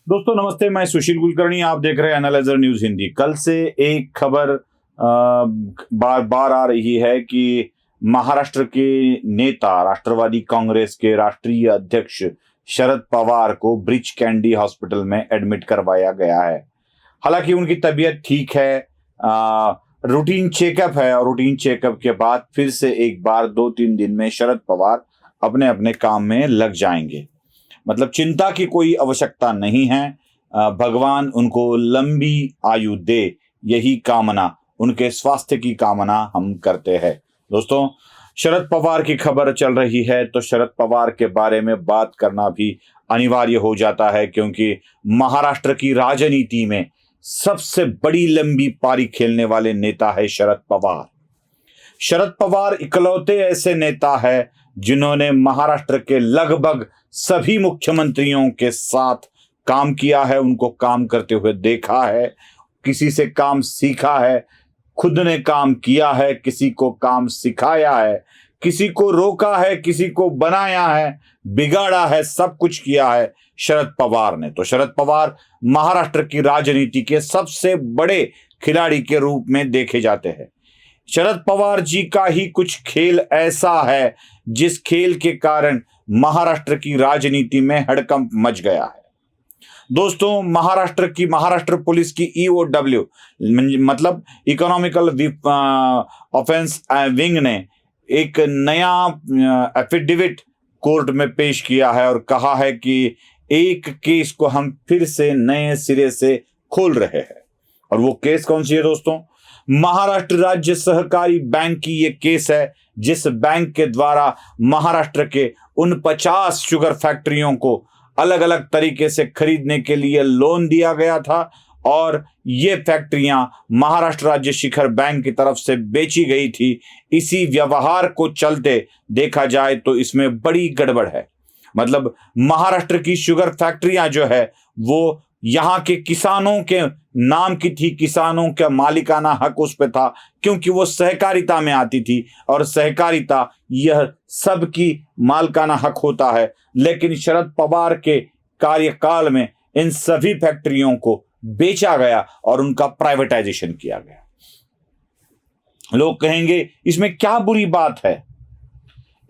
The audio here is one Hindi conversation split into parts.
दोस्तों नमस्ते, मैं सुशील कुलकर्णी। आप देख रहे हैं एनालाइजर न्यूज हिंदी। कल से एक खबर बार बार आ रही है कि महाराष्ट्र के नेता, राष्ट्रवादी कांग्रेस के राष्ट्रीय अध्यक्ष शरद पवार को ब्रीच कैंडी हॉस्पिटल में एडमिट करवाया गया है। हालांकि उनकी तबीयत ठीक है, रूटीन चेकअप है और रूटीन चेकअप के बाद फिर से एक बार 2-3 दिन में शरद पवार अपने अपने काम में लग जाएंगे। मतलब चिंता की कोई आवश्यकता नहीं है। भगवान उनको लंबी आयु दे, यही कामना, उनके स्वास्थ्य की कामना हम करते हैं। दोस्तों, शरद पवार की खबर चल रही है तो शरद पवार के बारे में बात करना भी अनिवार्य हो जाता है, क्योंकि महाराष्ट्र की राजनीति में सबसे बड़ी लंबी पारी खेलने वाले नेता है शरद पवार। शरद पवार इकलौते ऐसे नेता है जिन्होंने महाराष्ट्र के लगभग सभी मुख्यमंत्रियों के साथ काम किया है, उनको काम करते हुए देखा है, किसी से काम सीखा है, खुद ने काम किया है, किसी को काम सिखाया है, किसी को रोका है, किसी को बनाया है, बिगाड़ा है, सब कुछ किया है शरद पवार ने। तो शरद पवार महाराष्ट्र की राजनीति के सबसे बड़े खिलाड़ी के रूप में देखे जाते हैं। शरद पवार जी का ही कुछ खेल ऐसा है जिस खेल के कारण महाराष्ट्र की राजनीति में हड़कंप मच गया है। दोस्तों, महाराष्ट्र पुलिस की EOW मतलब इकोनॉमिकल ऑफेंस विंग ने एक नया एफिडेविट कोर्ट में पेश किया है और कहा है कि एक केस को हम फिर से नए सिरे से खोल रहे हैं। और वो केस कौन सी है दोस्तों? महाराष्ट्र राज्य सहकारी बैंक की ये केस है, जिस बैंक के द्वारा महाराष्ट्र के उन 50 शुगर फैक्ट्रियों को अलग अलग तरीके से खरीदने के लिए लोन दिया गया था और ये फैक्ट्रियां महाराष्ट्र राज्य शिखर बैंक की तरफ से बेची गई थी। इसी व्यवहार को चलते देखा जाए तो इसमें बड़ी गड़बड़ है। मतलब महाराष्ट्र की शुगर फैक्ट्रियां जो है वो यहाँ के किसानों के नाम की थी, किसानों का मालिकाना हक उस पे था, क्योंकि वो सहकारिता में आती थी और सहकारिता यह सबकी मालिकाना हक होता है। लेकिन शरद पवार के कार्यकाल में इन सभी फैक्ट्रियों को बेचा गया और उनका प्राइवेटाइजेशन किया गया। लोग कहेंगे इसमें क्या बुरी बात है?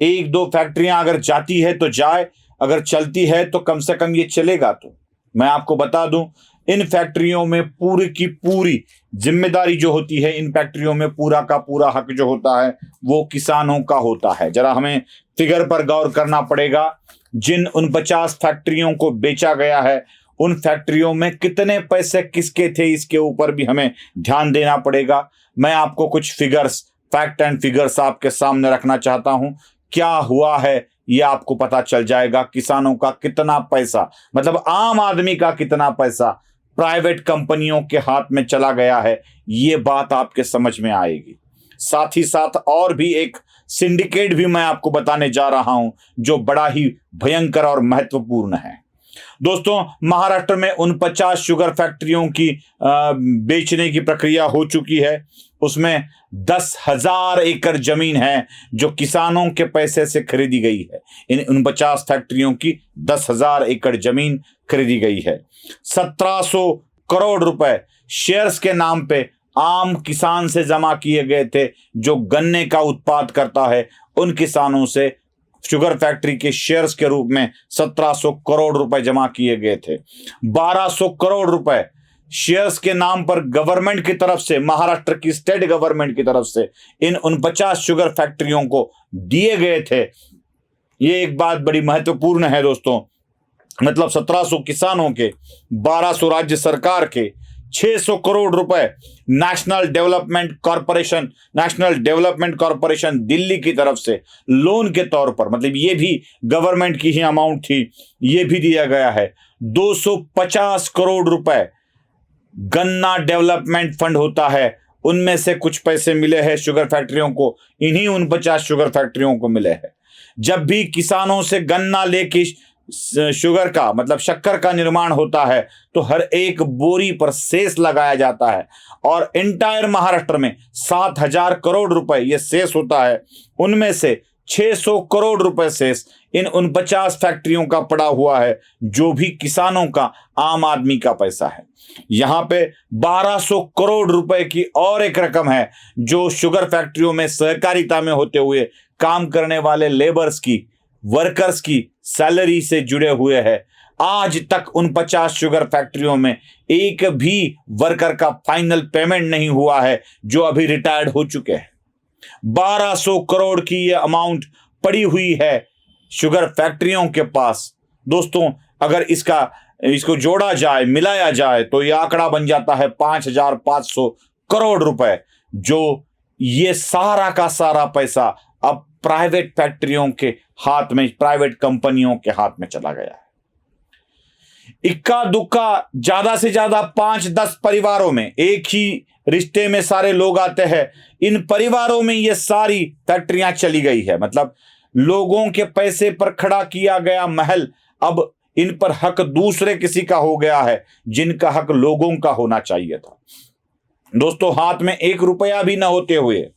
1-2 फैक्ट्रियां अगर जाती है तो जाए, अगर चलती है तो कम से कम ये चलेगा। तो मैं आपको बता दूं, इन फैक्ट्रियों में पूरी की पूरी जिम्मेदारी जो होती है, इन फैक्ट्रियों में पूरा का पूरा हक जो होता है वो किसानों का होता है। जरा हमें फिगर पर गौर करना पड़ेगा। जिन उन 50 फैक्ट्रियों को बेचा गया है, उन फैक्ट्रियों में कितने पैसे किसके थे, इसके ऊपर भी हमें ध्यान देना पड़ेगा। मैं आपको कुछ फिगर्स, फैक्ट एंड फिगर्स आपके सामने रखना चाहता हूं। क्या हुआ है ये आपको पता चल जाएगा। किसानों का कितना पैसा, मतलब आम आदमी का कितना पैसा प्राइवेट कंपनियों के हाथ में चला गया है, ये बात आपके समझ में आएगी। साथ ही साथ और भी एक सिंडिकेट भी मैं आपको बताने जा रहा हूं जो बड़ा ही भयंकर और महत्वपूर्ण है। दोस्तों, महाराष्ट्र में उन 50 शुगर फैक्ट्रियों की बेचने की प्रक्रिया हो चुकी है। उसमें 10,000 एकड़ जमीन है जो किसानों के पैसे से खरीदी गई है। उन 50 फैक्ट्रियों की 10,000 एकड़ जमीन खरीदी गई है। 1700 करोड़ रुपए शेयर्स के नाम पे आम किसान से जमा किए गए थे, जो गन्ने का उत्पाद करता है। उन किसानों से शुगर फैक्ट्री के शेयर्स के रूप में 1700 करोड़ रुपए जमा किए गए थे। 1200 करोड़ रुपए शेयर्स के नाम पर गवर्नमेंट की तरफ से, महाराष्ट्र की स्टेट गवर्नमेंट की तरफ से इन 49 शुगर फैक्ट्रियों को दिए गए थे। ये एक बात बड़ी महत्वपूर्ण है दोस्तों। मतलब 1700 किसानों के, 1200 राज्य सरकार के, 600 करोड़ रुपए नेशनल डेवलपमेंट कॉरपोरेशन दिल्ली की तरफ से लोन के तौर पर, मतलब ये भी गवर्नमेंट की ही अमाउंट थी, ये भी दिया गया है। 250 करोड़ रुपए गन्ना डेवलपमेंट फंड होता है, उनमें से कुछ पैसे मिले हैं शुगर फैक्ट्रियों को, इन्हीं 49 शुगर फैक्ट्रियों को मिले हैं। जब भी किसानों से गन्ना लेके शुगर का, मतलब शक्कर का निर्माण होता है तो हर एक बोरी पर सेस लगाया जाता है और एंटायर महाराष्ट्र में 7,000 करोड़ रुपए ये सेस होता है। उनमें से 600 करोड़ रुपए से इन 49 फैक्ट्रियों का पड़ा हुआ है, जो भी किसानों का, आम आदमी का पैसा है। यहां पे 1200 करोड़ रुपए की और एक रकम है जो शुगर फैक्ट्रियों में सहकारिता में होते हुए काम करने वाले लेबर्स की, वर्कर्स की सैलरी से जुड़े हुए हैं। आज तक उन 50 शुगर फैक्ट्रियों में एक भी वर्कर का फाइनल पेमेंट नहीं हुआ है, जो अभी रिटायर्ड हो चुके हैं। 1200 करोड़ की ये अमाउंट पड़ी हुई है शुगर फैक्ट्रियों के पास। दोस्तों, अगर इसको जोड़ा जाए, मिलाया जाए, तो यह आंकड़ा बन जाता है 5500 करोड़ रुपए, जो ये सारा का सारा पैसा अब प्राइवेट फैक्ट्रियों के हाथ में, प्राइवेट कंपनियों के हाथ में चला गया है। इक्का दुक्का ज्यादा से ज्यादा 5-10 परिवारों में, एक ही रिश्ते में सारे लोग आते हैं, इन परिवारों में ये सारी फैक्ट्रियां चली गई है। मतलब लोगों के पैसे पर खड़ा किया गया महल अब इन पर हक दूसरे किसी का हो गया है, जिनका हक लोगों का होना चाहिए था। दोस्तों, हाथ में 1 रुपया भी न होते हुए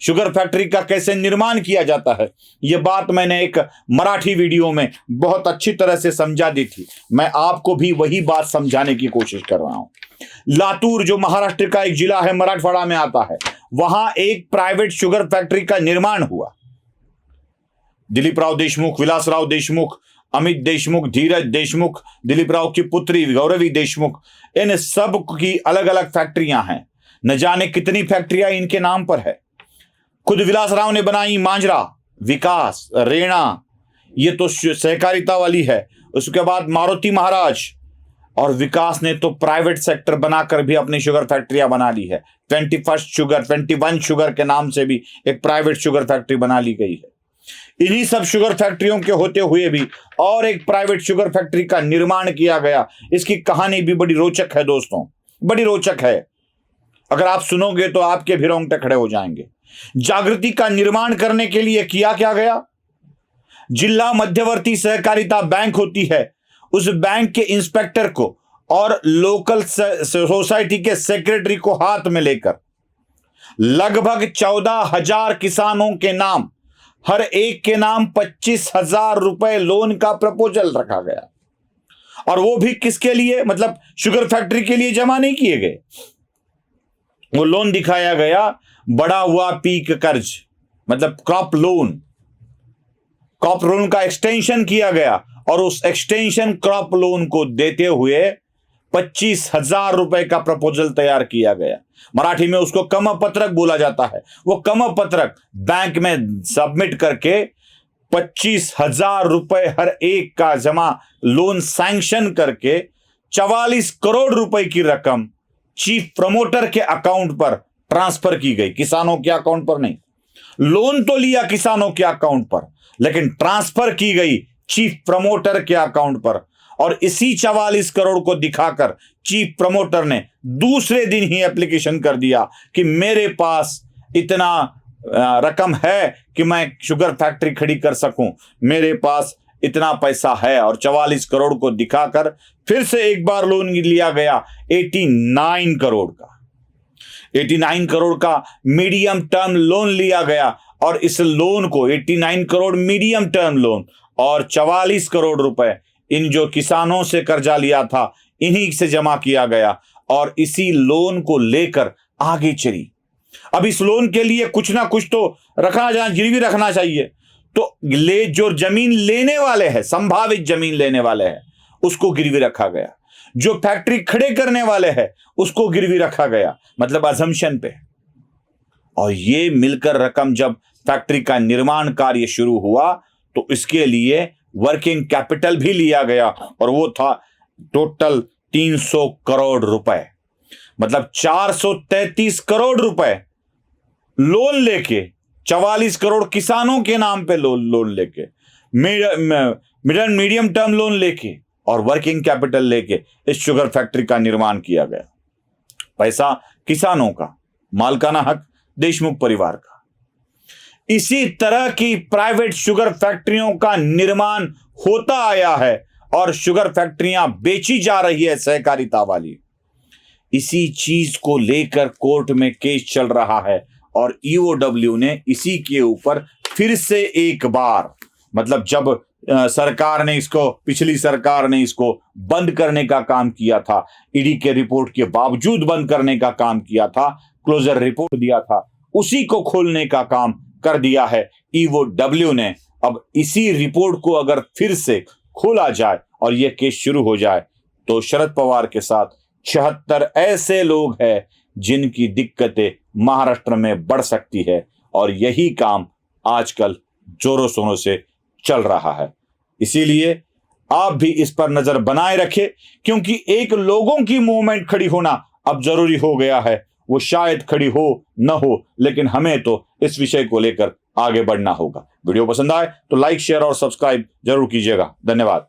शुगर फैक्ट्री का कैसे निर्माण किया जाता है, यह बात मैंने एक मराठी वीडियो में बहुत अच्छी तरह से समझा दी थी। मैं आपको भी वही बात समझाने की कोशिश कर रहा हूं। लातूर, जो महाराष्ट्र का एक जिला है, मराठवाड़ा में आता है, वहां एक प्राइवेट शुगर फैक्ट्री का निर्माण हुआ। दिलीपराव देशमुख, विलासराव देशमुख, अमित देशमुख, धीरज देशमुख, दिलीपराव की पुत्री गौरवी देशमुख, इन सब की अलग अलग फैक्ट्रियां हैं। न जाने कितनी फैक्ट्रियां इनके नाम पर है। खुद विलासराव ने बनाई मांजरा, विकास, रेणा, ये तो सहकारिता वाली है। उसके बाद मारुति महाराज, और विकास ने तो प्राइवेट सेक्टर बनाकर भी अपनी शुगर फैक्ट्रियां बना ली है। 21 शुगर के नाम से भी एक प्राइवेट शुगर फैक्ट्री बना ली गई है। इन्हीं सब शुगर फैक्ट्रियों के होते हुए भी और एक प्राइवेट शुगर फैक्ट्री का निर्माण किया गया। इसकी कहानी भी बड़ी रोचक है दोस्तों, बड़ी रोचक है। अगर आप सुनोगे तो आपके भी रोंगटे खड़े हो जाएंगे। जागृति का निर्माण करने के लिए किया क्या गया? जिला मध्यवर्ती सहकारिता बैंक होती है, उस बैंक के इंस्पेक्टर को और लोकल सोसाइटी के सेक्रेटरी को हाथ में लेकर लगभग 14,000 किसानों के नाम, हर एक के नाम 25,000 रुपए लोन का प्रपोजल रखा गया। और वो भी किसके लिए? मतलब शुगर फैक्ट्री के लिए जमा नहीं किए गए। वो लोन दिखाया गया बड़ा हुआ पीक कर्ज, मतलब क्रॉप लोन। क्रॉप लोन का एक्सटेंशन किया गया और उस एक्सटेंशन क्रॉप लोन को देते हुए 25,000 रुपए का प्रपोजल तैयार किया गया। मराठी में उसको कम पत्रक बोला जाता है। वो कम पत्रक बैंक में सबमिट करके 25,000 रुपए हर एक का जमा लोन सैंक्शन करके 44 करोड़ रुपए की रकम चीफ प्रमोटर के अकाउंट पर ट्रांसफर की गई, किसानों के अकाउंट पर नहीं। लोन तो लिया किसानों के अकाउंट पर, लेकिन ट्रांसफर की गई चीफ प्रमोटर के अकाउंट पर। और इसी 44 करोड़ को दिखाकर चीफ प्रमोटर ने दूसरे दिन ही एप्लीकेशन कर दिया कि मेरे पास इतना रकम है कि मैं शुगर फैक्ट्री खड़ी कर सकूं, मेरे पास इतना पैसा है। और 44 करोड़ को दिखाकर फिर से एक बार लोन लिया गया 89 करोड़ का। 89 करोड़ का मीडियम टर्म लोन लिया गया और इस लोन को 89 करोड़ मीडियम टर्म लोन और 44 करोड़ रुपए इन जो किसानों से कर्जा लिया था, इन्हीं से जमा किया गया और इसी लोन को लेकर आगे चली। अब इस लोन के लिए कुछ ना कुछ तो रखना चाहिए, गिरवी रखना चाहिए। तो जो जमीन लेने वाले हैं, संभावित जमीन लेने वाले हैं, उसको गिरवी रखा गया। जो फैक्ट्री खड़े करने वाले हैं उसको गिरवी रखा गया, मतलब अजम्पशन पे। और ये मिलकर रकम जब फैक्ट्री का निर्माण कार्य शुरू हुआ तो इसके लिए वर्किंग कैपिटल भी लिया गया और वो था टोटल 300 करोड़ रुपए, मतलब 433 करोड़ रुपए लोन लेके, 44 करोड़ किसानों के नाम पे लोन लेके, मीडियम टर्म लोन लेके और वर्किंग कैपिटल लेके इस शुगर फैक्ट्री का निर्माण किया गया। पैसा किसानों का, मालकाना हक देशमुख परिवार का। इसी तरह की प्राइवेट शुगर फैक्ट्रियों का निर्माण होता आया है और शुगर फैक्ट्रियां बेची जा रही है सहकारिता वाली। इसी चीज को लेकर कोर्ट में केस चल रहा है और ईओडब्ल्यू ने इसी के ऊपर फिर से एक बार, मतलब जब सरकार ने इसको, पिछली सरकार ने इसको बंद करने का काम किया था, ईडी के रिपोर्ट के बावजूद बंद करने का काम किया था, क्लोजर रिपोर्ट दिया था, उसी को खोलने का काम कर दिया है ईओडब्ल्यू ने। अब इसी रिपोर्ट को अगर फिर से खोला जाए और यह केस शुरू हो जाए तो शरद पवार के साथ 76 ऐसे लोग हैं जिनकी दिक्कतें महाराष्ट्र में बढ़ सकती है, और यही काम आजकल जोरों शोरों से चल रहा है। इसीलिए आप भी इस पर नजर बनाए रखें, क्योंकि एक लोगों की मूवमेंट खड़ी होना अब जरूरी हो गया है। वो शायद खड़ी हो न हो, लेकिन हमें तो इस विषय को लेकर आगे बढ़ना होगा। वीडियो पसंद आए तो लाइक, शेयर और सब्सक्राइब जरूर कीजिएगा। धन्यवाद।